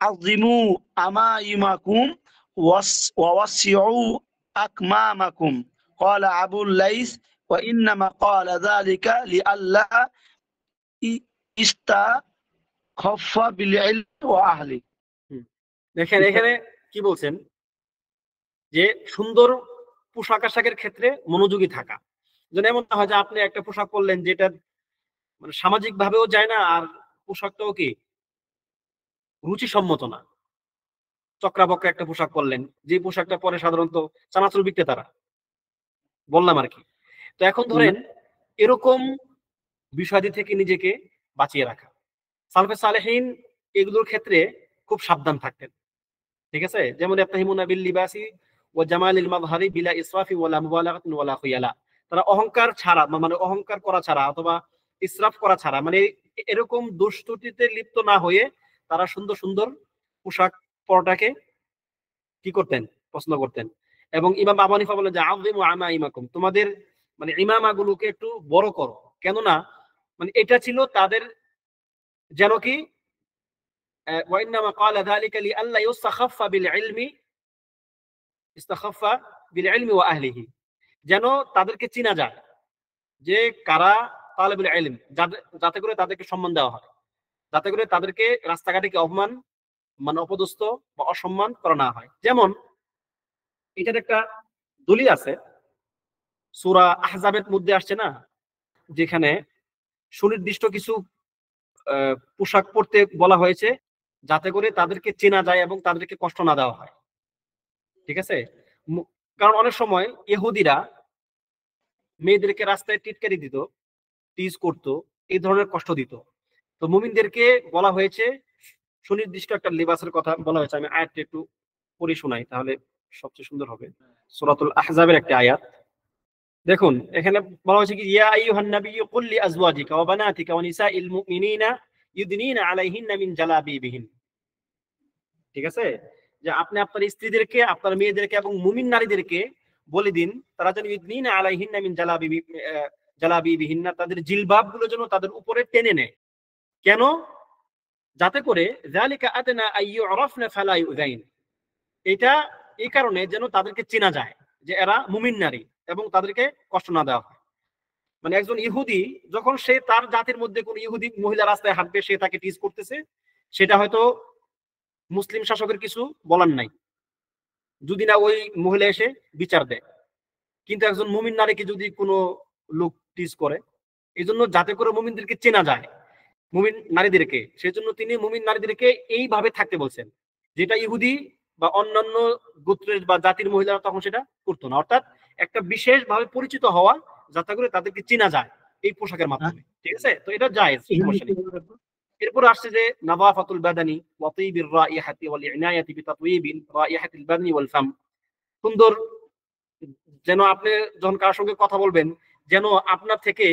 عظموا أمائمكم ووسعوا أكمامكم قال أبو الليث وإنما قال ذلك لئلا استخف بالعلم وأهله দেখেন এখানে কি বলছেন যে সুন্দর পোশাক আশাকের ক্ষেত্রে মনোযোগী থাকা, যেন এমন না হয় যে আপনি একটা পোশাক পরলেন যেটা মানে সামাজিক ভাবেও যায় না আর পোশাকটাও কি রুচিসম্মত না, চক্রাবক্রা একটা পোশাক পরলেন যে পোশাকটা পরে সাধারণত চানাচুর বিক্রেতারা বললাম আর কি। তো এখন ধরেন এরকম বিষয়াদি থেকে নিজেকে বাঁচিয়ে রাখা, সালফে সালেহিন এগুলোর ক্ষেত্রে খুব সাবধান থাকতেন, ঠিক আছে। যেমন ইয়াফতাহিমুনা বিল লিবাসি ওয়া জামালিল মাযহারি বিলা ইসরাফি ওয়ালা মুবালাগাতিন ওয়ালা খুয়ালা, তারা অহংকার ছাড়া মানে অহংকার করা ছাড়া অথবা ইসরাফ করা ছাড়া মানে এরকম দুষ্টুটিতে লিপ্ত না হয়ে তারা সুন্দর সুন্দর পোশাক পরাটাকে কি করতেন, পছন্দ করতেন। এবং ইমাম আবু হানিফা বলেন যে আযিমু আমাইমাকুম, তোমাদের মানে ইমামাগুলোকে একটু বড় করো, কেননা মানে এটা ছিল তাদের যেন কি وإنما قال ذلك لئلا يستخف بالعلم استخف بالعلم وأهله, যেন তাদেরকে চিনা যায় যে কারা তালেবুল ইলম, যাতে করে তাদেরকে সম্মান দেওয়া হয়, যাতে করে তাদেরকে রাস্তাঘাটে কি অপমান মানে অপদস্থ বা অসম্মান করা না হয়। যেমন এটার একটা দলিল আছে সূরা আহজাবের মধ্যে আসছে না, যেখানে সুনির্দিষ্ট কিছু পোশাক পরতে বলা হয়েছে যাতে করে তাদেরকে চেনা যায় এবং তাদেরকে কষ্ট না দেওয়া হয়, ঠিক আছে। কারণ অনেক সময় ইহুদিরা মেয়েদেরকে রাস্তায় টিটকারি দিত, টিজ করতো, এই ধরনের কষ্ট দিত। তো মুমিনদেরকে বলা হয়েছে সুনির্দিষ্ট একটা লিবাসের কথা বলা হয়েছে। আমি আয়াতটা একটু পড়ে শোনাই তাহলে সবচেয়ে সুন্দর হবে। সূরাতুল আহজাবের একটা আয়াত দেখুন, এখানে বলা হয়েছে কি ইয়া আইয়ুহান নাবিয়্যু কুল লি আজওয়াজিকা ওয়া বানাতিকা ওয়া নিসাইল মুমিনিনা ইউদনিনা আলাইহিন্না মিন জালাবিবিহিন, ঠিক আছে, যে আপনি আপনার স্ত্রীদেরকে আপনার মেয়েদেরকে এবং মুমিন নারীদেরকে বলে দিন তারা যেন ইউদনিনা আলাইহিন্না মিন জালাবিবিহিন্না, তাদের জিলবাব গুলো যেন তাদের উপরে টেনে নেয়। কেন? যাতে করে যালিকা আদনা আইয়ুরাফনা ফালা ইউযাইন, এটা এই কারণে যেন তাদেরকে চেনা যায় যে এরা মুমিন নারী এবং তাদেরকে কষ্ট না দেওয়া হয়। মানে একজন ইহুদি যখন সে তার জাতির মধ্যে কোন ইহুদি মহিলা রাস্তায় হাঁটবে, সে তাকে টিজ করতেছে, সেটা হয়তো মুসলিম শাসকের কিছু বলার নাই যদি না ওই মহিলা এসে বিচার দেয়। কিন্তু একজন মুমিন নারীকে যদি কোনো লোক টিজ করে, এই জন্য যাতে করে মুমিনদেরকে চেনা যায় মুমিন নারীদেরকে, সেজন্য তিনি মুমিন নারীদেরকে এইভাবে থাকতে বলছেন, যেটা ইহুদি বা অন্যান্য গোত্রের বা জাতির মহিলারা তখন সেটা করতো না। অর্থাৎ একটা বিশেষ ভাবে পরিচিত হওয়া যাতে করে তাদেরকে চেনা যায় এই পোশাকের মাধ্যমে, ঠিক আছে। তো এটা জায়েজ, সমস্যা নেই। এরপর আসছে যে নাযাফাতুল বাদানি ওয়া তিবির রাইহাতি ওয়াল ইনায়াতি বিতাতয়িবিল রাইহাতিল বাদনি ওয়াল ফাম, সুন্দর যেন আপনি যখন কার সঙ্গে কথা বলবেন যেন আপনার থেকে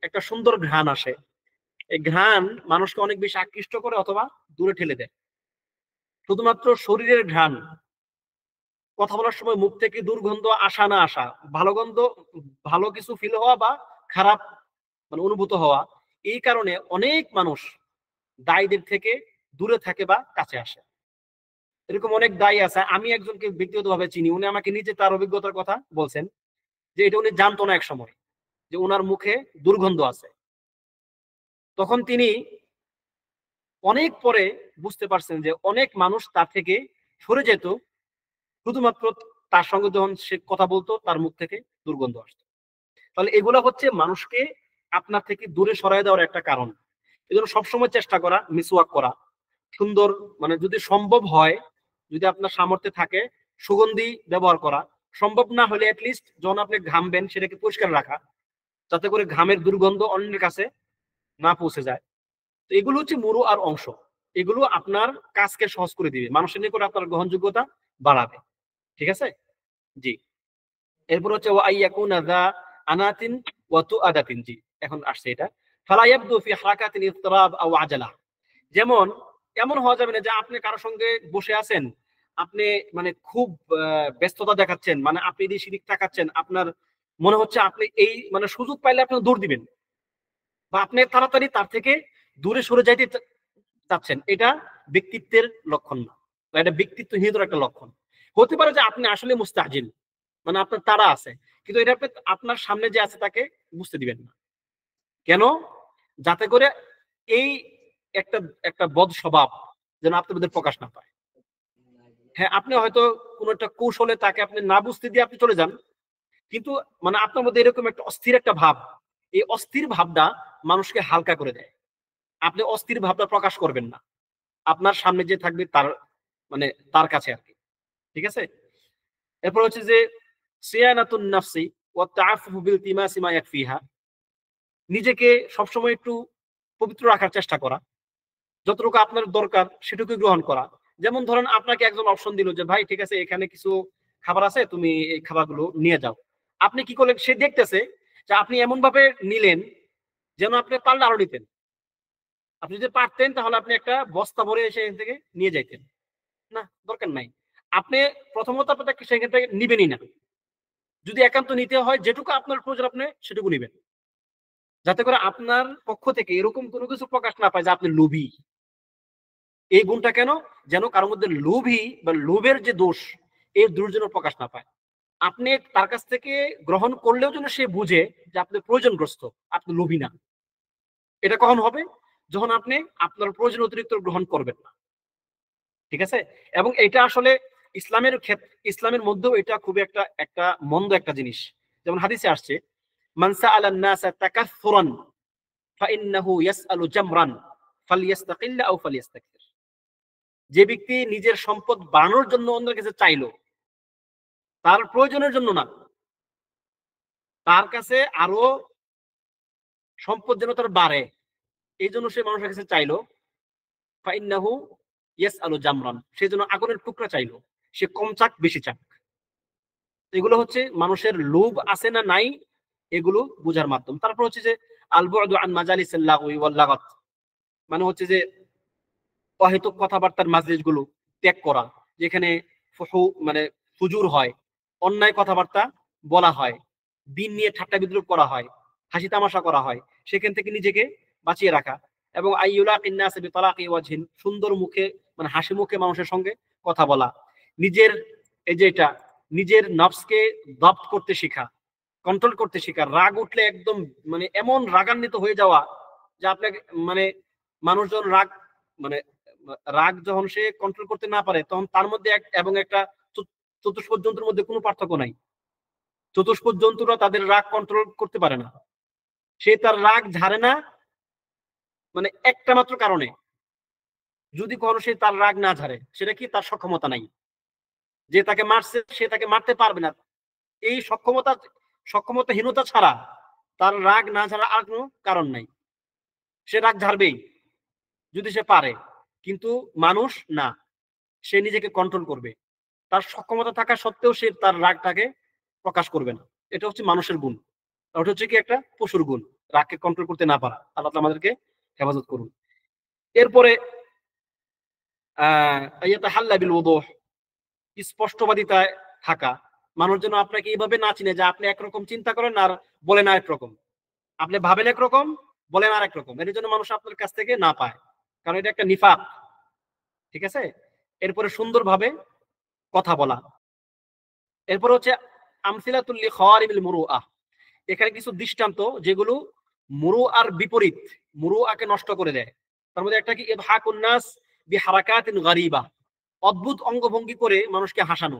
একটা সুন্দর ঘ্রাণ আসে। এই ঘ্রাণ মানুষকে অনেক বেশি আকৃষ্ট করে অথবা দূরে ঠেলে দেয়। শুধুমাত্র শরীরের ঘ্রাণ, কথা বলার সময় মুখ থেকে দুর্গন্ধ আসা না আসা, ভালো গন্ধ, ভালো কিছু ফিল হওয়া বা খারাপ মানে অনুভূত হওয়া, এই কারণে অনেক মানুষ দায়ীদের থেকে দূরে থাকে বা কাছে আসে। এরকম অনেক দায়ী আছে, আমি একজনকে ব্যক্তিগতভাবে চিনি, উনি আমাকে নিজে তার অভিজ্ঞতার কথা বলছেন যে এটা উনি জানতো না এক সময় যে ওনার মুখে দুর্গন্ধ আছে। তখন তিনি অনেক পরে বুঝতে পারছেন যে অনেক মানুষ তার থেকে সরে যেত শুধুমাত্র তার সঙ্গে যখন সে কথা বলতো তার মুখ থেকে দুর্গন্ধ আসতো। তাহলে এগুলো হচ্ছে মানুষকে আপনার থেকে দূরে সরাই দেওয়ার একটা কারণ। এই জন্য সবসময় চেষ্টা করা মিসওয়াক করা, সুন্দর মানে যদি সম্ভব হয়, যদি আপনার সামর্থ্যে থাকে সুগন্ধি ব্যবহার করা, সম্ভব না হলে অ্যাটলিস্ট যখন আপনি ঘামবেন সেটাকে পরিষ্কার রাখা, যাতে করে ঘামের দুর্গন্ধ অন্যের কাছে না পৌঁছে যায়। তো এগুলো হচ্ছে মুরু আর অংশ, এগুলো আপনার কাজকে সহজ করে দিবে, মানুষের নিকট আপনার গ্রহণযোগ্যতা বাড়াবে। ঠিক আছে, জি। এরপর হচ্ছে ওয়া আইয়াকুনা যা আনাতিন ওয়া তুআদাতিন, জি এখন আসছে এটা। ফালা ইয়াবদু ফি হারাকাতিল ইফতিরাব আও আজালা, যেমন এমন হওয়া যাবে না যে আপনি কারোর সঙ্গে বসে আছেন, আপনি মানে খুব ব্যস্ততা দেখাচ্ছেন, মানে আপনি এদিক সেদিক তাকাচ্ছেন, আপনার মনে হচ্ছে আপনি এই মানে সুযোগ পাইলে আপনি দৌড় দিবেন, বা আপনি তাড়াতাড়ি তার থেকে দূরে সরে যাইতে চাচ্ছেন, এটা ব্যক্তিত্বের লক্ষণ না, বা এটা ব্যক্তিত্বহীনতার একটা লক্ষণ। হতে পারে যে আপনি আসলে মুস্তাজিল, মানে আপনার তারা আছে, কিন্তু এটা আপনার সামনে যে আছে তাকে বুঝতে দিবেন না। কেন? যাতে করে এই একটা একটা বদ স্বভাব যেন আপনার মধ্যে প্রকাশ না পায়। হ্যাঁ, আপনি হয়তো কোন একটা কৌশলে তাকে আপনি না বুঝতে দিয়ে আপনি চলে যান, কিন্তু মানে আপনার মধ্যে এরকম একটা অস্থির একটা ভাব, এই অস্থির ভাবটা মানুষকে হালকা করে দেয়। আপনি অস্থির ভাবটা প্রকাশ করবেন না, আপনার সামনে যে থাকবে তার মানে তার কাছে আর কি। ঠিক আছে, এরপর হচ্ছে যে সিয়ানাতুন নাফসি ওয়া তাআফফুফু বিলতিমাসি মা ইয়াকফিহা, নিজেকে সবসময় একটু পবিত্র রাখার চেষ্টা করা, যতটুকু আপনার দরকার সেটুকুই গ্রহণ করা। যেমন ধরেন আপনাকে একজন অপশন দিল যে ভাই ঠিক আছে এখানে কিছু খাবার আছে, তুমি এই খাবারগুলো নিয়ে যাও। আপনি কি করলেন? সে দেখতেছে যে আপনি এমন ভাবে নিলেন যেন আপনি পারলে আরো নিতেন। আপনি যদি পারতেন তাহলে আপনি একটা বস্তা ভরে এসে এখান থেকে নিয়ে যাইতেন। না, দরকার নাই। আপনি প্রথমত আপনাকে সেখান থেকে নিবেনই না। যদি একান্ত নিতে হয়, যেটুকু আপনার প্রয়োজন আপনি সেটুকু নিবেন, যাতে করে আপনার পক্ষ থেকে এরকম কোনো কিছু প্রকাশ না পায় যে আপনি লোভী। এই গুণটা কেন? যেন কারোর মধ্যে লোভী বা লোভের যে দোষ, এই দোষ যেন প্রকাশ না পায়। আপনি তার কাছ থেকে গ্রহণ করলেও যেন সে বুঝে যে আপনি প্রয়োজনগ্রস্ত, আপনি লোভী না। এটা কখন হবে? যখন আপনি আপনার প্রয়োজন অতিরিক্ত গ্রহণ করবেন না। ঠিক আছে, এবং এটা আসলে ইসলামের ক্ষেত্রে, ইসলামের মধ্যেও এটা খুবই একটা একটা মন্দ একটা জিনিস। যেমন হাদিসে আসছে, মান সাআলান নাসা তাকাসসুরান ফাইন্নাহু ইয়াসআলু জামরান ফালইয়াস্তাকিল্লা আও ফালইয়াস্তাকসির। যে ব্যক্তি নিজের সম্পদ বাড়ানোর জন্য অন্যের কাছে চাইলো, তার প্রয়োজনের জন্য না, তার কাছে আরো সম্পদ যেন তার বাড়ে, এই জন্য সে মানুষের কাছে চাইলো, ফাইন্নাহু ইয়াসআলু জামরান, সে যেন আগুনের টুকরা চাইলো, সে কম চাক বেশি চাক। এগুলো হচ্ছে মানুষের লোভ আছে না নাই, এগুলো বোঝার মাধ্যম। তারপর হচ্ছে যে আল বু'দু আন মাজালিসিল লাগওয়ি ওয়াল লাগাত, মানে হচ্ছে যে অহেতুক কথাবার্তার মাজলিসগুলো ত্যাগ করা, যেখানে মানে ফুজুর হয়, অন্যায় কথাবার্তা বলা হয়, দিন নিয়ে ঠাট্টা বিদ্রুপ করা হয়, হাসি তামাশা করা হয়, সেখান থেকে নিজেকে বাঁচিয়ে রাখা। এবং আইয়ুলাকিন নাস বিতালাকি ওয়াজহিন, সুন্দর মুখে মানে হাসি মুখে মানুষের সঙ্গে কথা বলা। নিজের এই যে এটা নিজের নফসকে দপ্ত করতে শেখা, কন্ট্রোল করতে শেখা। রাগ উঠলে একদম মানে এমন রাগান্বিত হয়ে যাওয়া যে আপনাকে মানে মানুষজন রাগ মানে রাগ যখন সে কন্ট্রোল করতে না পারে, তখন তার মধ্যে এবং একটা চতুষ্পদ জন্তুর মধ্যে কোনো পার্থক্য নাই। চতুষ্পদ জন্তুরা তাদের রাগ কন্ট্রোল করতে পারে না, সে তার রাগ ঝাড়ে না মানে একটা মাত্র কারণে, যদি কোনো সে তার রাগ না ঝাড়ে, সেটা কি? তার সক্ষমতা নাই। যে তাকে মারছে সে তাকে মারতে পারবে না, এই সক্ষমতাহীনতা ছাড়া তার রাগ না ঝাড়ার আর কোনো কারণ নাই। সে রাগ ঝাড়বেই যদি সে পারে, কিন্তু মানুষ না, সে নিজেকে কন্ট্রোল করবে, তার সক্ষমতা থাকা সত্ত্বেও সে তার রাগটাকে প্রকাশ করবে না। এটা হচ্ছে মানুষের গুণ, ওটা হচ্ছে কি একটা পশুর গুণ, রাগকে কন্ট্রোল করতে না পারা। আল্লাহ তাআলা আমাদেরকে হেফাজত করুন। এরপরে ইয়াতাহাল্লা বিল ওযুহ, স্পষ্টবাদিতায় থাকা। মানুষ যেন আপনাকে এইভাবে না চিনে যে আপনি একরকম চিন্তা করেন আর বলেন আরেক রকম, আপনি ভাবেন একরকম বলেন আরেক রকম, এর জন্য মানুষ আপনার কাছ থেকে না পায়, কারণ এটা একটা নিফাক। ঠিক আছে, এরপরে সুন্দরভাবে কথা বলা। এরপর হচ্ছে আমসিলাতুল লিখারিমিল মুরুআহ, এখানে কিছু দৃষ্টান্ত যেগুলো মুরুআর বিপরীত, মুরুআকে নষ্ট করে দেয়। তার মধ্যে একটা কি ইদহাকুন নাস বিহারাকাতিন গারিবা, অদ্ভুত অঙ্গভঙ্গি করে মানুষকে হাসানো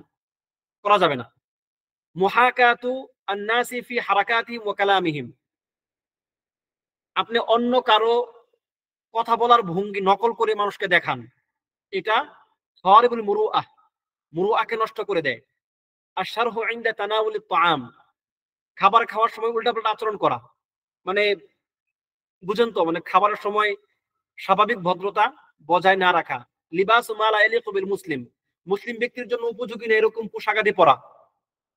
করা যাবে না। মুহাকাতু আন-নাসি ফি হারাকাতিহিম ওয়া কালামিহিম, আপনি অন্য কারো কথা বলার ভঙ্গি নকল করে মানুষকে দেখান, এটা খারিবুল মুরুআহ, মুরুআকে নষ্ট করে দেয়। আশ-শারহু ইনদা তানাউলিত তাআম, খাবার খাওয়ার সময় উল্টাপাল্টা আচরণ করা, মানে বুঝেন তো, মানে খাবারের সময় স্বাভাবিক ভদ্রতা বজায় না রাখা। লিবাস মা লা ইয়ালিকু বিল মুসলিম, মুসলিম ব্যক্তির জন্য উপযোগী না এরকম পোশাক আদি পরা।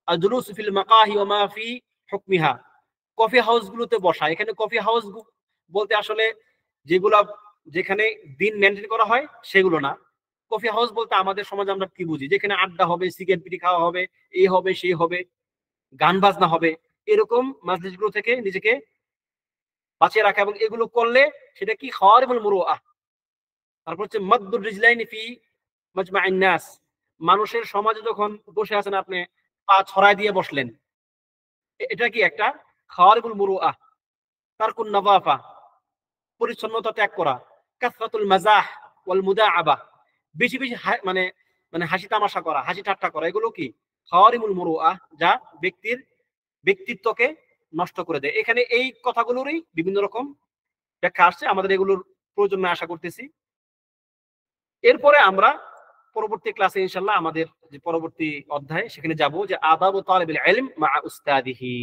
আর জুলুস ফিল মাকাহি ওয়া মা ফি হুকমিহা, কফি হাউস গুলোতে বসা। এখানে কফি হাউস বলতে আসলে যেগুলা যেখানে দিন মেনটেন করা হয় সেগুলো না। কফি হাউস বলতে আমাদের সমাজে আমরা কি বুঝি, যেখানে আড্ডা হবে, সিগারেট বিড়ি খাওয়া হবে, এই হবে সেই হবে, গান বাজনা হবে, এরকম মাজলিসগুলো থেকে নিজেকে বাঁচিয়ে রাখা। এবং এগুলো করলে সেটা কি খাওয়ারিমুল মুরুআহ। তারপর হচ্ছে মাদ্দুর রিজলাইনি ফি মাজমাইন নাস, মানুষের সমাজে যখন বসে আছেন আপনি পা ছড়ায় দিয়ে বসলেন, এটা কি একটা খাওয়ারিমুল মুরুআহ। তারকুন নাযাফা, পরিচ্ছন্নতা ত্যাগ করা। কাসরাতুল মাজাহ ওয়াল মুদাআবা, বেশি বেশি মানে মানে হাসি তামাশা করা, হাসি ঠাট্টা করা, এগুলো কি খাওয়ারিমুল মুরুআহ, যা ব্যক্তির ব্যক্তিত্বকে নষ্ট করে দেয়। এখানে এই কথাগুলোরই বিভিন্ন রকম ব্যাখ্যা আসছে, আমাদের এগুলোর প্রয়োজন আশা করতেছি। এরপরে আমরা পরবর্তী ক্লাসে ইনশাআল্লাহ আমাদের যে পরবর্তী অধ্যায় সেখানে যাব যে আদাবু তালিবিল ইলম মা উস্তাদিহি,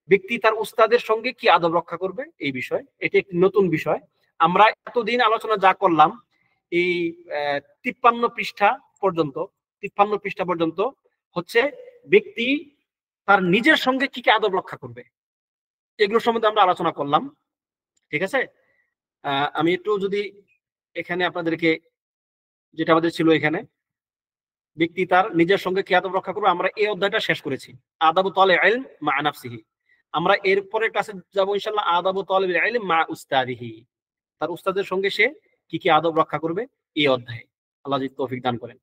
ব্যক্তি তার উস্তাদের সঙ্গে কি আদব রক্ষা করবে এই বিষয়। এটি একটি নতুন বিষয়। আমরা এতদিন আলোচনা যা করলাম এই 53 পৃষ্ঠা পর্যন্ত, 53 পৃষ্ঠা পর্যন্ত হচ্ছে ব্যক্তি তার নিজের সঙ্গে কি কি আদব রক্ষা করবে এগুলো সম্বন্ধে আমরা আলোচনা করলাম। ঠিক আছে, আমি একটু যদি এখানে আপনাদেরকে, যেটা আমাদের ছিল এখানে ব্যক্তি তার নিজের সঙ্গে কি আদব রক্ষা করবে, আমরা এই অধ্যায়টা শেষ করেছি আদাবু তালিবিল ইলম মা নাফসিহি। আমরা এরপরে ক্লাসে যাবো ইনশাআল্লাহ আদাবু তালিবিল ইলম মা উস্তাদিহি, তার উস্তাদের সঙ্গে সে কি কি আদব রক্ষা করবে এই অধ্যায়ে। আল্লাহ যদি তৌফিক দান করেন।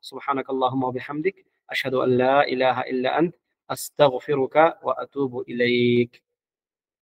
সুবহানাকাল্লাহুম্মা ওয়া বিহামদিক আশহাদু আল্লা ইলাহা ইল্লা আনত আস্তাগফিরুকা ওয়া আতুবু ইলাইক।